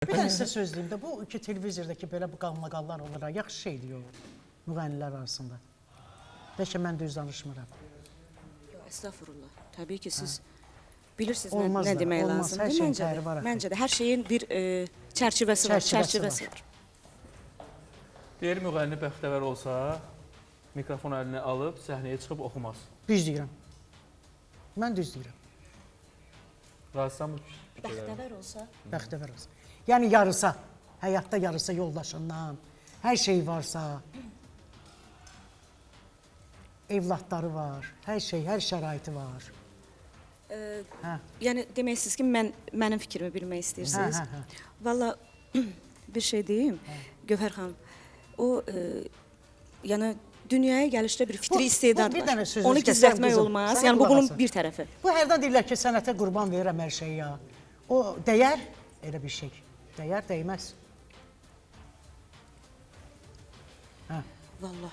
Bir də sizə söz deyim də, bu iki televizordakı belə bu qalmaqallar olur, yaxşı şeydir o müğənnilər arasında. Bəlkə mən düz danışmıram. Estağfurullah. Təbii ki, siz bilirsiniz Olmaz nə da, demək olmaz. lazımdır. Hər şeyin çəri var. Məncə də hər şeyin bir çərçivəsi var. Deyir, müğənni bəxtəvər olsa, mikrofon əlinə alıb, səhnəyə çıxıb oxumaz. Düz deyirəm. Mən düz deyirəm. Razısan bu fikirlərə? Bəxtəvər olsa? Bəxtəvər olsa. Yəni yarısa, həyatda yarısa yoldaşından, hər şey varsa, evlatları var, hər şey, hər şəraiti var. Yəni deməksiniz ki, mənim fikrimi bilmək istəyirsiniz. Valla bir şey deyim, Gövhər xanım, o yəni dünyaya gəlişdə bir fitri istedad var. Onu gizlətmək olmaz. Yəni bu bunun bir tərəfi. Bu hərdən deyirlər ki, sənətə qurban verirəm hər şeyi ya. O dəyər elə bir şey. Dəyər, dəyməz. Valla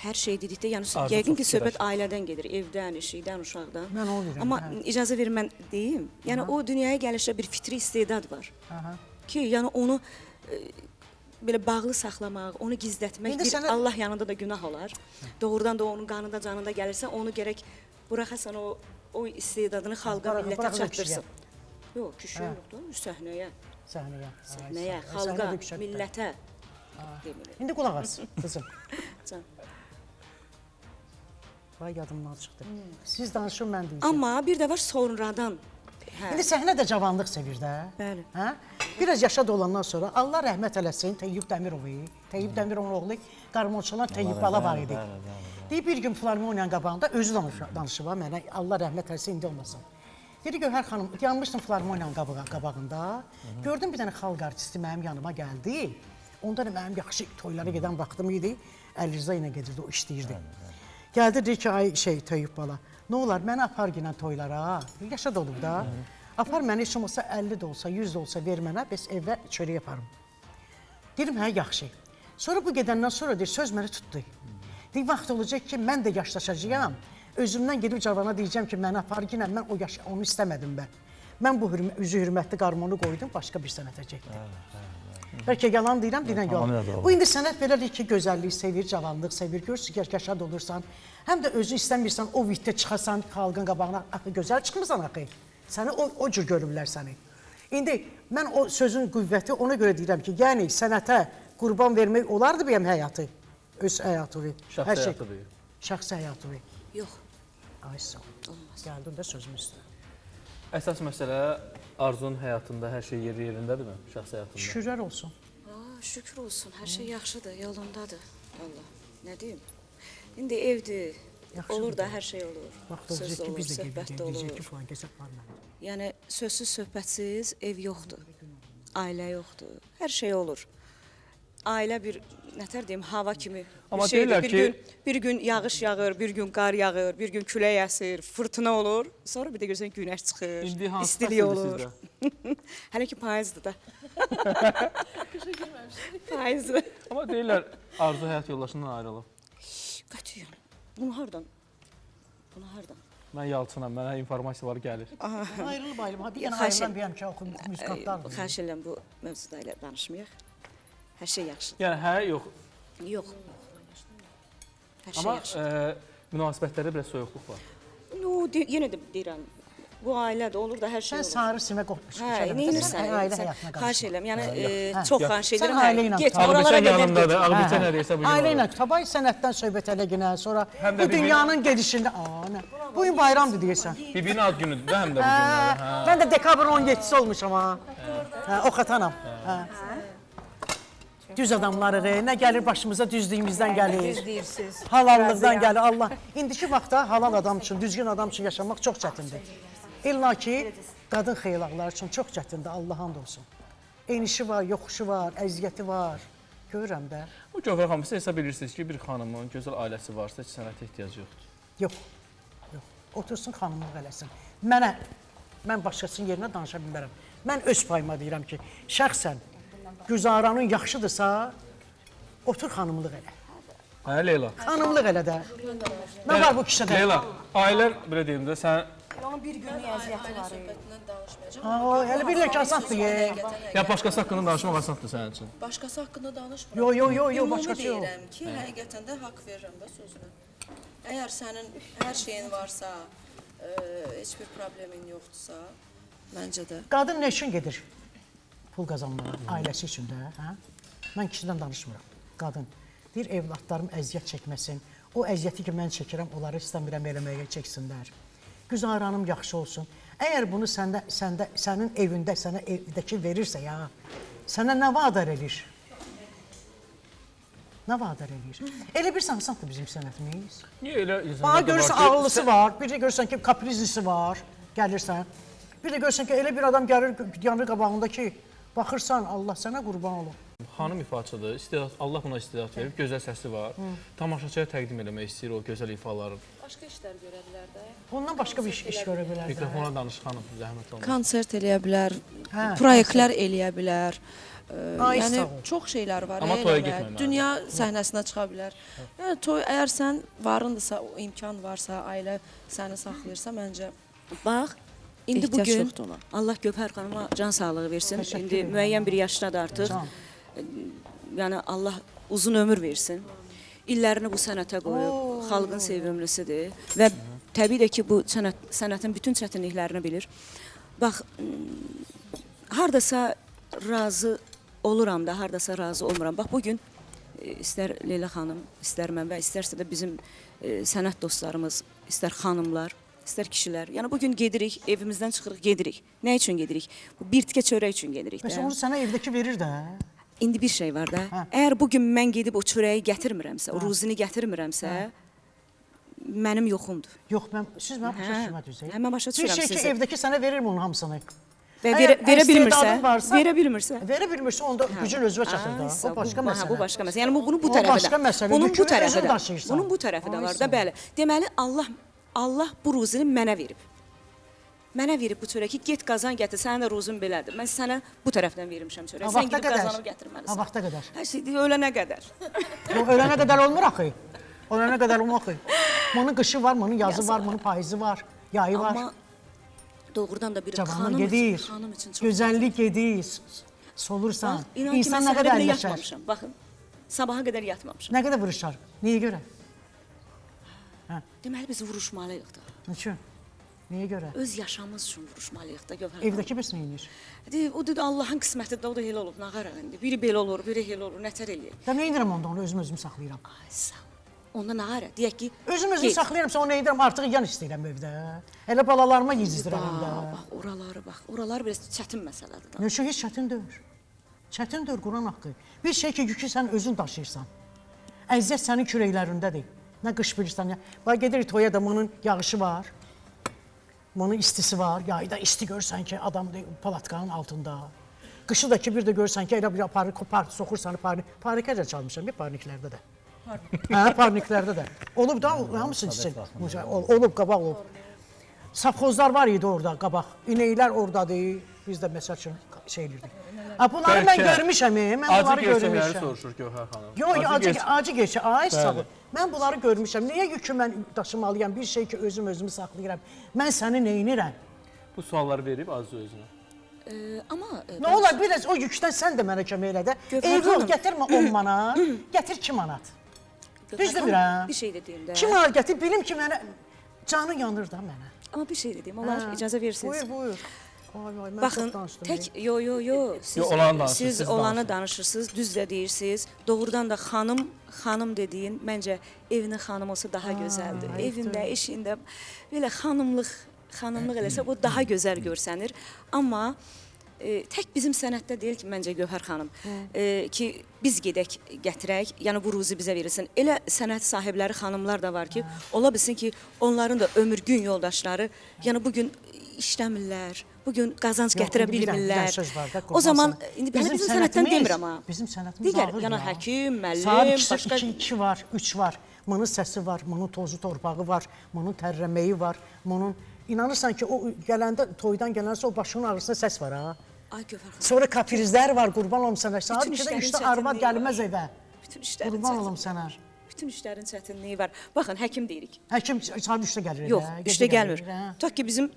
hər şey dedikdə, yəni yəqin ki, söhbət ailədən gedir, evdən, işikdən, uşaqdan. Mən onu deyirəm. Amma icazə verin mən deyim, yəni o dünyaya gəlişdə bir fitri istedad var. Ki, yəni onu belə bağlı saxlamaq, onu gizlətmək bir Allah yanında da günah olar. Doğrudan da onun qanında, canında gəlirsə, onu gərək buraxasan o istedadını xalqa, millətə çatdırsın. Yox, kişiyə yoxdur, səhnəyə. Səhnəyə, xalqa, millətə. İndi qulaq as, qızım. Can. Vay, yadımdan çıxdı. Siz danışın, mən deyəcəm. Amma bir də var sonradan. İndi səhnə də cavanlıq sevir də. Bəli. Biraz yaşa dolandan sonra Allah rəhmət eləsin Teyyub Dəmirovu. Teyyub Dəmirovun oğlu qarmonçalan Teyyub Bala var idi. Deyib bir gün Filarmoniyanın qabağında özü danışıb mənə, Allah rəhmət eləsin, indi olmasın. Dedi Gövhər xanım, yanmışdım Filarmoniyanın qabağında. Gördüm bir dənə xalq artisti mənim yanıma gəldi. Onda da mənim yaxşı toylara gedən vaxtım idi. Əlirza ilə gedirdi, o işləyirdi. Gəldi, deyir ki, ay Teyyub Bala, nə olar, məni apar gələn toylara, yaşa da olub da. Apar məni, heç olmasa 50 də olsa, 100 də olsa ver mənə, bəs evə çörək yaparım. Dedim, hə, yaxşı. Sonra bu gedəndən sonra deyir, söz məni tutdu. Deyir, vaxt olacaq ki, mən də yaşlaşacağam. Özümdən gedib cavana deyəcəm ki, məni apar gələn, mən onu istəmədim mən. Mən bu üzü hürmətli qarmonu qoydum, başqa bir sənətə getdim. Bəlkə yalan deyirəm, deyirəm yalan. Bu indi sənət belədir ki, gözəllik sevir, cavanlıq sevir, görürsün ki, yaşad olursan, həm də özü istəmirsən, o vitdə çıxasan xalqın qabağına, axı gözəl çıxmırsan axı. Səni o cür görürlər səni. İndi mən o sözün qüvvəti ona görə deyirəm ki, yəni sənətə qurban vermək olardı bəyəm həyatı, öz həyatı. Şəxsi həyatı deyir. Şəxsi həyatı. Yox. Ay sağ ol. Gəldim də sözümü üstünə. Əsas məsələ Arzunun həyatında hər şey yerindədirmi, şəxsi həyatında? Şükürlər olsun. Şükür olsun, hər şey yaxşıdır, yolundadır. Allah, nə deyim? İndi evdir, olur da hər şey olur. Söz olur, söhbət də olur. Yəni, sözsüz, söhbətsiz ev yoxdur, ailə yoxdur, hər şey olur. Ailə bir, nətər deyim, hava kimi bir şeydir. Bir gün yağış yağır, bir gün qar yağır, bir gün külək əsir, fırtına olur. Sonra bir də görsən günəş çıxır, istilik olur. Hələ ki payızdır da. Qışa girməmişdir. Payızdır. Amma deyirlər, Arzu həyat yoldaşından ayrılıb. Qətiyyən. Bunu hardan? Mən yalçınam, mənə informasiyalar gəlir. Ayrılıb ayrılıb. Bir yana ayrılan bir həmçə oxum müzikantlardır. Xahiş edirəm bu mövzuda ilə danışmayaq. Hər şey yaxşıdır. Yəni, hə, yox. Yox. Hər şey Amma yaxşıdır. münasibətlərdə biraz soyuqluq var. Yenə də deyirəm, bu ailədə olur da hər şey olur. Sən sarı simə qopmuşsun. Hə, neynirsən? Ailə həyatına qarşı. Xahiş edirəm, yəni çox xahiş edirəm. Sən ailə ilə Get, oralara qədər get. Ağbirçə nə deyirsə bu gün ailə ilə tabay sənətdən söhbət elə günə, sonra bu dünyanın gedişində, bu gün bayramdır deyirsən. Bibinin ad günüdür də həm də bu günləri. Mən də dekabrın 17-si olmuşam ha. O xatanam. Düz adamlarıq, nə gəlir başımıza düzlüyümüzdən gəlir. Düz deyirsiz. Halallıqdan gəlir, Allah. İndiki vaxtda halal adam üçün, düzgün adam üçün yaşamaq çox çətindir. İlla ki, qadın xeylaqları üçün çox çətindir, Allah and olsun. Enişi var, yoxuşu var, əziyyəti var. Görürəm də. Bu Gövhər xanım, siz hesab edirsiniz ki, bir xanımın gözəl ailəsi varsa, heç sənətə ehtiyacı yoxdur. Yox. Otursun xanımlıq eləsin. Mən başqasının yerinə danışa bilmərəm. Mən öz payıma deyirəm ki, şəxsən güzaranın yaxşıdırsa, otur xanımlıq elə. Hə, Leyla? Xanımlıq elə də. Nə var bu kişidə? Leyla, ailə, belə deyim də, sən onun bir günlük əziyyəti var. söhbətindən danışmayacağam. Ha, o elə bir asandır. Ya başqası haqqında danışmaq asandır sənin üçün. Başqası haqqında danışmıram. Yo, başqası yox. deyirəm ki, həqiqətən də haqq verirəm də sözünə. Əgər sənin hər şeyin varsa, heç bir problemin yoxdursa, məncə də. Qadın nə üçün gedir? Pul qazanmağa, ailəsi üçün də, hə? Mən kişidən danışmıram. Qadın deyir, evlatlarım əziyyət çəkməsin. O əziyyəti ki, mən çəkirəm, onları istəmirəm eləməyə çəksinlər. Güzaranım yaxşı olsun. Əgər bunu sənin evində, sənə evdəki verirsə ya, sənə nə vadar edir? Nə vadar edir? Elə bir sansandır bizim sənətimiz. Niyə elə Bana insanlar da görürsən var ki, ağıllısı var, bir də görürsən ki, kaprizlisi var, gəlirsən. Bir də görürsən ki, elə bir adam gəlir yanı qabağında ki, baxırsan, Allah sənə qurban olun. xanım ifaçıdır, Allah buna istedad verib, gözəl səsi var. Tamaşaçıya təqdim eləmək istəyir o gözəl ifaları. Başqa işlər görə bilər də. Ondan başqa bir iş görə bilər. Mikrofona danış xanım, zəhmət olmaz. Konsert eləyə bilər, Hə, proyektlər eləyə bilər. Ay, Yəni sağ ol. çox şeylər var. Amma toya getməməlidir. Dünya səhnəsinə çıxa bilər. Yəni toy əgər sən varındısa, o imkan varsa, ailə səni saxlayırsa məncə Bax, indi ehtiyac bugün yoxdur ona. Allah Gövhər xanıma can sağlığı versin. Təşəkkür İndi edirəm. müəyyən bir yaşdadır artıq. Can. Yəni Allah uzun ömür versin. İllərini bu sənətə qoyub, xalqın sevimlisidir və təbii də ki, bu sənətin bütün çətinliklərini bilir. Bax, hardasa razı oluram da, hardasa razı olmuram. Bax, bugün istər Leyla xanım, istər mən və istərsə də bizim sənət dostlarımız, istər xanımlar, istər kişilər. Yəni bugün gedirik, evimizdən çıxırıq, gedirik. Nə üçün gedirik? Bu bir tikə çörək üçün gedirik Bəs də. onu sənə evdəki verir də. İndi bir şey var da. Əgər bugün mən gedib o çörəyi gətirmirəmsə, o ruzini gətirmirəmsə, mənim yoxumdur. Yox, siz mən başa düşmədiniz. Hə, mən başa Bir düşürəm şey ki, sizi. evdəki sənə verir onun hamısını. Və Əgər verə bilmirsə, istedadın varsa- verə bilmirsə. Verə bilmirsə, onda gücün özünə çatır da. Ay, O başqa bu məsələ. başqa məsələ. Yəni bunu bu O tərəfi başqa də. məsələ. Bunun bu Yükünü tərəfi özün də. daşıyırsan. Bunun bu tərəfi də Ay, var sağ da, ol. bəli. Deməli Allah bu ruzini mənə verib. Mənə verib bu çörəyi, get qazan gətir. Sənin də ruzun belədir. Mən sənə bu tərəfdən vermişəm çörəyi. Ha, Sən vaxta gedib qədər. qazanıb gətirməlisən. Ha, vaxta qədər. Hər şey ölənə qədər. Yox, ölənə qədər olmur axı. Ölənə qədər olmur axı. Bunun qışı var, bunun yazı var, bunun payızı var, yayı var. Amma doğrudan da bir Cavanlıq gedir, xanım üçün çox gözəllik gedir, solursan. Bax, inan ki, İnsan mən nə səhərə qədər belə əlləşər, yatmamışam. Baxın, sabaha qədər yatmamışam. nə qədər vuruşar. Niyə görə? Deməli biz vuruşmalıyıq da. Niçin? Niyə görə? Öz yaşamımız üçün vuruşmalıyıq da Gövhər. Evdəki bəs nə edir? O dedi Allahın qismətidir, o da elə olub, nağara indi. Biri belə olur, biri elə olur, nətər eləyir. Da nə edirəm onda, onu özüm saxlayıram. Ay sağ ol. Onda nağara, deyək ki, Özüm get. saxlayıramsa onu nə edirəm, artıq yan istəyirəm evdə. Elə balalarıma yezdirəm evdə. Bax, oralar biraz çətin məsələdir da. Nə üçün heç çətin deyil. Çətin deyil, Quran haqqı. Bir şey ki, yükü sən özün daşıyırsan. Əziyyət sənin kürəklərindədir. Nə qış bilirsən, bax gedirik toya da bunun yağışı var. Bunun istisi var. Yayda isti görsən ki, adam palatkanın altında. Qışı da ki, bir də görsən ki, elə bir parnik soxursan, parnikəcə çalmışam, bir parniklərdə də. Hə, parniklərdə də. Olub da, hamısı çiçək. Olub, qabaq olub. Safxozlar var idi orada, qabaq. İnəklər oradadır. Biz də məsəl üçün şey edirdik. Bunları mən görmüşəm, mən bunları Acı gerçəkləri görmüşəm. soruşur Gövhər xanım. Yox, acı gerçək, ay sağ ol. Mən bunları görmüşəm. Niyə yükü mən daşımalıyam? Bir şey ki, özümü saxlayıram. Mən səni neynirəm? Bu sualları verib Aziz özünə. Amma Nə olar, biraz o yükdən sən də mənə kömək elə də. Eyv yox, gətirmə 10 manat, gətir 2 manat. Düz demirəm. Bir şey də deyim də. 2 manat gətir, bilim ki, mənə canı yanır da mənə. Amma bir şey də deyim, olar icazə verirsiniz. Buyur. Mən Baxın, çox danışdım. tək siz olanı danışırsınız, siz siz olanı danışın. danışırsınız, düz də deyirsiniz. Doğrudan da xanım dediyin məncə evinin xanımı olsa daha gözəldir. Evində, eşində belə xanımlıq eləsə o daha gözəl görsənir. Amma tək bizim sənətdə deyil ki, məncə Gövhər xanım, ki biz gedək, gətirək, yəni bu ruzi bizə verilsin. Elə sənət sahibləri xanımlar da var ki, ola bilsin ki, onların da ömür gün yoldaşları, yəni bugün işləmirlər, bugün qazanc gətirə bilmirlər. O zaman, indi bizim sənətdən demirəm ha. Bizim sənətimiz Digər, ağır yəni ya. həkim, Saat müəllim, 2-si, başqa... 2 var, 3 var. Bunun səsi var, bunun tozu torpağı var, bunun tərrəməyi var, bunun... İnanırsan ki, o gələndə, toydan gələnsə o başının ağrısında səs var ha. Ay Gövhər xanım. Sonra kaprizlər var, qurban olum sənə. Saat Bütün 2-də işlərin 3-də arvad çətinliyi gəlməz evə. Bütün işlərin Qurban çətinliyi. olum sənə. bütün işlərin çətinliyi var. Baxın, həkim deyirik. Həkim saat 3-də gəlir. Yox, gecə işdə gəlmir. hə. Tutaq ki, bizim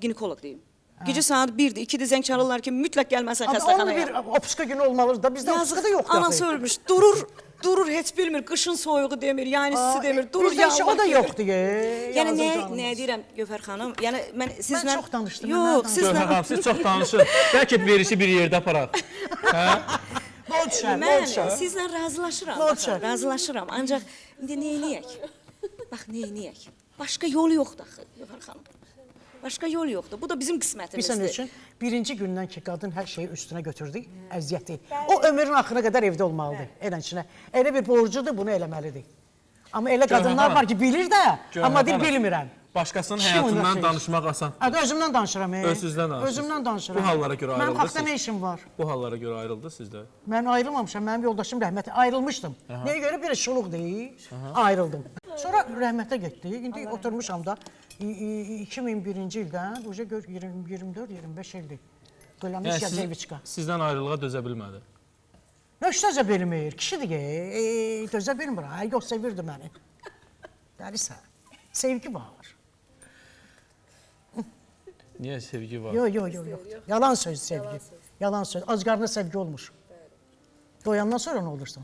ginekoloq deyim. Gecə saat 1-dir, 2-də zəng çalırlar ki, mütləq gəlməsən Amma onun xəstəxanaya. bir opuska günü olmalıdır da, bizdə opuska da yoxdur. Anası ölmüş, durur, heç bilmir, qışın soyuğu demir, yəni isti demir, durur Bizdə heç o da yağmur. yoxdur. Yəni nə deyirəm Gövhər xanım? Yəni mən sizlə çox danışdım, Yox, mən sizlə Gövhər xanım, siz çox danışın. Bəlkə verişi bir yerdə aparaq. mən sizlə razılaşıram. Lotça. Baxın, razılaşıram. Ancaq indi nə edək? Bax, nə edək? Başqa yol yoxdur axı Gövhər xanım. Başqa yol yoxdur. Bu da bizim Bilirsən qismətimizdir. üçün birinci gündən ki, qadın hər şeyi üstünə götürdü, əziyyəti. O ömrün axırına qədər evdə olmalıdır. Eləçinə. Elə bir borcudur, bunu eləməlidir. Amma elə qadınlar var ki, bilir də, amma deyir bilmirəm. Başqasının Kim həyatından oynasın? danışmaq asan. Hə, özümdən danışıram. Özünüzdən danışırsınız. Özümdən danışıram. Bu hallara görə Mənim ayrıldınız haqda siz? nə işim var? Bu hallara görə ayrıldı sizdə. Mən ayrılmamışam, mənim yoldaşım rəhmətə ayrılmışdım. Nəyə görə bir şuluq deyil, ayrıldım. Sonra rəhmətə getdik, indi oturmuşam da 2001-ci ildən, 24-25 ildir. Qoylamış Yəni Yazeviçka. sizdən ayrılığa dözə bilmədi. Nə dözə bilmir, kişidir ki, dözə bilmir, yox sevirdi məni. Dəlisən, sevgi var. Niyə sevgi var? Yox. Yalan söz sevgi. Yalan söz. Az qarnına sevgi olmuş. Doyandan sonra nə olursan?